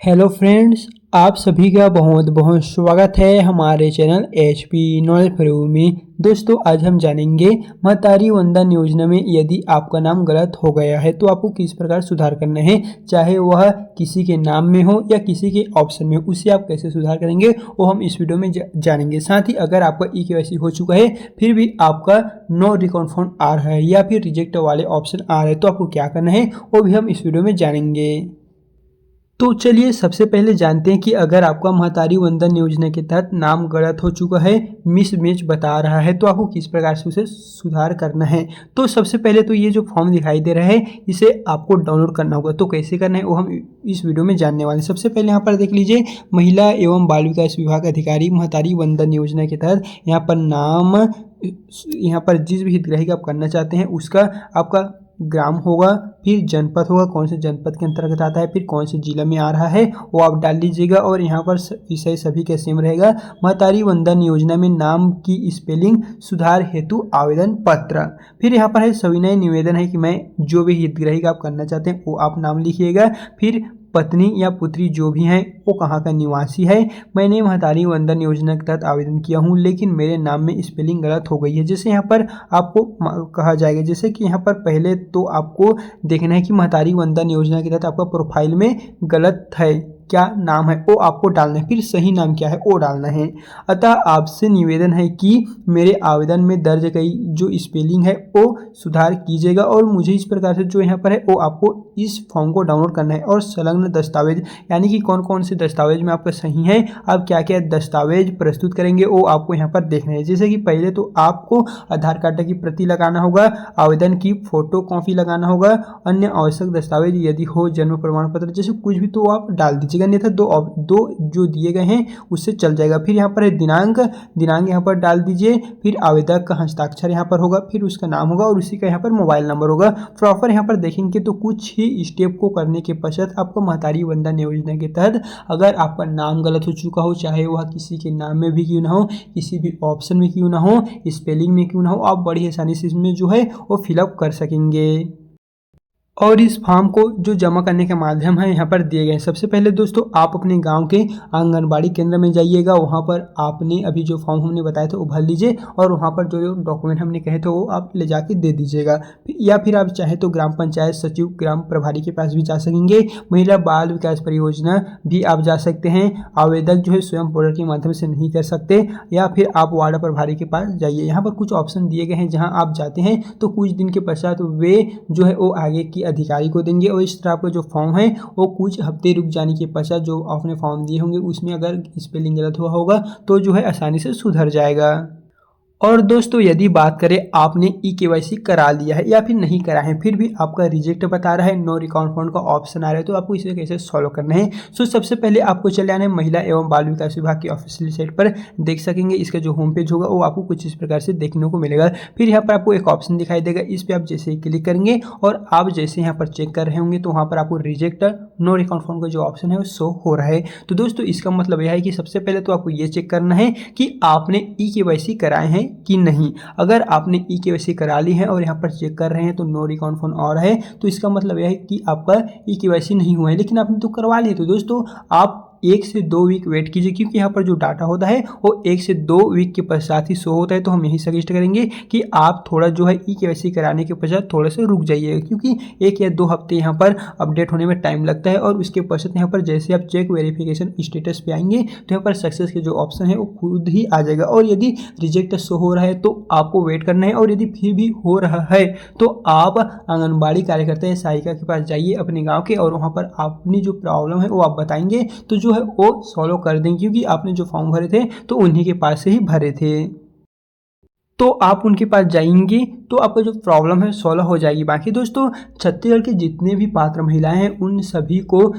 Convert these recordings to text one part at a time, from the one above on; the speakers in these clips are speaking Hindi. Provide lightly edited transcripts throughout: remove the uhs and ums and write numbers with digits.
हेलो फ्रेंड्स, आप सभी का बहुत बहुत स्वागत है हमारे चैनल HP नॉलेज फॉर में। दोस्तों, आज हम जानेंगे महतारी वंदन योजना में यदि आपका नाम गलत हो गया है तो आपको किस प्रकार सुधार करना है, चाहे वह किसी के नाम में हो या किसी के ऑप्शन में, उससे आप कैसे सुधार करेंगे वो हम इस वीडियो में जानेंगे। साथ ही अगर आपका EKYC हो चुका है फिर भी आपका नो रिकॉर्ड फॉर्म आ रहा है या फिर रिजेक्ट वाले ऑप्शन आ रहे हैं तो आपको क्या करना है वो भी हम इस वीडियो में जानेंगे। तो चलिए सबसे पहले जानते हैं कि अगर आपका महतारी वंदन योजना के तहत नाम गलत हो चुका है, मिसमैच बता रहा है, तो आपको किस प्रकार से उसे सुधार करना है। तो सबसे पहले तो ये जो फॉर्म दिखाई दे रहा है इसे आपको डाउनलोड करना होगा। तो कैसे करना है वो हम इस वीडियो में जानने वाले हैं। सबसे पहले यहाँ पर देख लीजिए, महिला एवं बाल विकास विभाग अधिकारी महतारी वंदन योजना के तहत यहाँ पर नाम, यहाँ पर जिस भी हितग्राही का आप करना चाहते हैं उसका आपका ग्राम होगा, फिर जनपद होगा, कौन से जनपद के अंतर्गत आता है, फिर कौन से जिला में आ रहा है वो आप डाल दीजिएगा। और यहाँ पर विषय सभी का सेम रहेगा। महतारी वंदन योजना में नाम की स्पेलिंग सुधार हेतु आवेदन पत्र। फिर यहाँ पर है सविनय निवेदन है कि मैं जो भी हितग्राही का आप करना चाहते हैं वो आप नाम लिखिएगा। फिर पत्नी या पुत्री जो भी हैं वो कहाँ का निवासी है। मैंने महतारी वंदन योजना के तहत आवेदन किया हूँ लेकिन मेरे नाम में स्पेलिंग गलत हो गई है। जैसे यहाँ पर आपको कहा जाएगा, जैसे कि यहाँ पर पहले तो आपको देखना है कि महतारी वंदन योजना के तहत आपका प्रोफाइल में गलत है, क्या नाम है वो आपको डालना है, फिर सही नाम क्या है वो डालना है। अतः आपसे निवेदन है कि मेरे आवेदन में दर्ज कई जो स्पेलिंग है वो सुधार कीजिएगा। और मुझे इस प्रकार से जो यहाँ पर है वो आपको इस फॉर्म को डाउनलोड करना है। और संलग्न दस्तावेज यानी कि कौन कौन से दस्तावेज में आपका सही है, आप क्या क्या दस्तावेज प्रस्तुत करेंगे वो आपको यहाँ पर देखना है। जैसे कि पहले तो आपको आधार कार्ड की प्रति लगाना होगा, आवेदन की फोटो कॉपी लगाना होगा, अन्य आवश्यक दस्तावेज यदि हो जन्म प्रमाण पत्र जैसे कुछ भी तो आप डाल दीजिएगा, नहीं था दो जो दिए गए हैं उससे चल जाएगा। फिर यहाँ पर है दिनांक यहाँ पर डाल दीजिए, फिर आवेदक का हस्ताक्षर यहाँ पर होगा, फिर उसका नाम होगा और उसी का यहाँ पर मोबाइल नंबर होगा। प्रॉपर यहाँ पर देखेंगे तो कुछ ही स्टेप को करने के पश्चात आपको महतारी वंदन योजना के तहत अगर आपका नाम गलत हो चुका हो, चाहे वह किसी के नाम में भी क्यों ना हो, किसी भी ऑप्शन में क्यों ना हो, स्पेलिंग में क्यों ना हो, आप बड़ी आसानी से इसमें जो है वो फिलअप कर सकेंगे। और इस फॉर्म को जो जमा करने के माध्यम है यहाँ पर दिए गए हैं। सबसे पहले दोस्तों आप अपने गांव के आंगनबाड़ी केंद्र में जाइएगा, वहाँ पर आपने अभी जो फॉर्म हमने बताया था वो भर लीजिए और वहाँ पर जो डॉक्यूमेंट हमने कहे थे वो आप ले जाके दे दीजिएगा। या फिर आप चाहे तो ग्राम पंचायत सचिव, ग्राम प्रभारी के पास भी जा सकेंगे, महिला बाल विकास परियोजना भी आप जा सकते हैं। आवेदक जो है स्वयं पोर्टल के माध्यम से नहीं कर सकते, या फिर आप वार्ड प्रभारी के पास जाइए। यहाँ पर कुछ ऑप्शन दिए गए हैं, जहाँ आप जाते हैं तो कुछ दिन के पश्चात वे जो है वो आगे की अधिकारी को देंगे। और इस तरह आपका जो फॉर्म है वो कुछ हफ्ते रुक जाने के पश्चात जो आपने फॉर्म दिए होंगे उसमें अगर स्पेलिंग गलत हुआ होगा तो जो है आसानी से सुधर जाएगा। और दोस्तों यदि बात करें आपने EKYC करा लिया है या फिर नहीं करा है फिर भी आपका रिजेक्ट बता रहा है, नो रिकॉर्ड फॉर्म का ऑप्शन आ रहा है, तो आपको इसे कैसे सॉल्व करना है। सो सबसे पहले आपको चले आना है महिला एवं बाल विकास विभाग की ऑफिशियल साइट पर। देख सकेंगे इसका जो होम पेज होगा वो आपको कुछ इस प्रकार से देखने को मिलेगा। फिर यहाँ पर आपको एक ऑप्शन दिखाई देगा, इस पर आप जैसे ही क्लिक करेंगे और आप जैसे यहाँ पर चेक कर रहे होंगे तो वहाँ पर आपको रिजेक्ट नो रिकॉर्ड फॉर्म का जो ऑप्शन है वो शो हो रहा है। तो दोस्तों इसका मतलब यह है कि सबसे पहले तो आपको ये चेक करना है कि आपने EKYC कराए हैं कि नहीं। अगर आपने EKYC करा ली है और यहाँ पर चेक कर रहे हैं तो नो रिकॉर्ड फॉर्म आ रहा है, तो इसका मतलब यह है कि आपका EKYC नहीं हुआ है, लेकिन आपने तो करवा लिया। तो दोस्तों आप 1 से 2 वीक वेट कीजिए, क्योंकि यहाँ पर जो डाटा होता है वो 1 से 2 वीक के पश्चात ही शो होता है। तो हम यही सजेस्ट करेंगे कि आप थोड़ा जो है EKYC कराने के पश्चात थोड़ा सा रुक जाइएगा, क्योंकि 1 या 2 हफ्ते यहाँ पर अपडेट होने में टाइम लगता है। और उसके पश्चात यहाँ पर जैसे आप चेक वेरिफिकेशन स्टेटस पे आएंगे तो यहाँ पर सक्सेस के जो ऑप्शन है वो खुद ही आ जाएगा। और यदि रिजेक्ट शो हो रहा है तो आपको वेट करना है, और यदि फिर भी हो रहा है तो आप आंगनबाड़ी कार्यकर्ता या सहायिका के पास जाइए अपने गाँव के, और वहाँ पर अपनी जो प्रॉब्लम है वो आप बताएंगे तो जो है वो सॉल्व कर देंगे, क्योंकि आपने जो फॉर्म भरे थे तो उन्हीं के पास से ही भरे थे। तो आप उनके पास जाएंगे तो आपका जो प्रॉब्लम है सॉल्व हो जाएगी। बाकी दोस्तों छत्तीसगढ़ के जितने भी पात्र महिलाएं हैं उन सभी को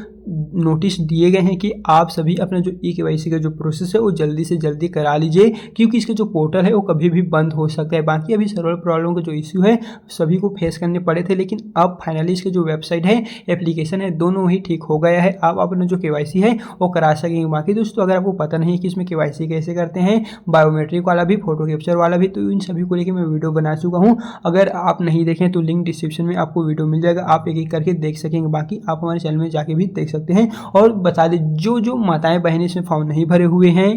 नोटिस दिए गए हैं कि आप सभी अपना जो EKYC का जो प्रोसेस है वो जल्दी से जल्दी करा लीजिए, क्योंकि इसका जो पोर्टल है वो कभी भी बंद हो सकता है। बाकी अभी सर्वर प्रॉब्लम का जो इश्यू है सभी को फेस करने पड़े थे, लेकिन अब फाइनली इसका जो वेबसाइट है, एप्लीकेशन है, दोनों ही ठीक हो गया है। आप अपना जो KYC है वो करा सकेंगे। बाकी दोस्तों अगर आपको पता नहीं है कि इसमें KYC कैसे करते हैं, बायोमेट्रिक वाला भी, फोटो कैप्चर वाला भी, तो इन सभी को लेकर मैं वीडियो बना चुका हूँ। अगर आप नहीं देखें तो लिंक डिस्क्रिप्शन में आपको वीडियो मिल जाएगा, आप एक एक करके देख सकेंगे। बाकी आप हमारे चैनल में जाके भी देख सकते हैं। सकते हैं। और बता दें जो जो माताएं बहनें इसमें फॉर्म नहीं भरे हुए हैं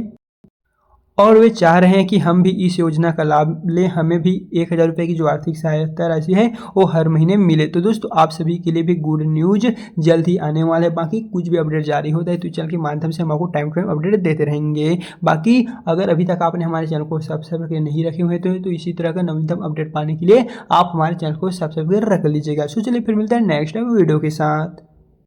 और वे चाह रहे हैं कि हम भी इस योजना का लाभ लें, हमें भी 1000 रुपये की जो आर्थिक सहायता राशि है वो हर महीने मिले। तो दोस्तों आप सभी के लिए भी गुड न्यूज़ जल्द ही आने वाला है। बाकी कुछ भी अपडेट जारी होता है तो चैनल के माध्यम से हम आपको टाइम टू टाइम अपडेट देते रहेंगे। बाकी अगर अभी तक आपने हमारे चैनल को सब्सक्राइब करके नहीं रखे हुए तो इसी तरह का नवीनतम अपडेट पाने के लिए आप हमारे चैनल को सब्सक्राइब कर रख लीजिएगा। सो चलिए फिर मिलते हैं नेक्स्ट वीडियो के साथ।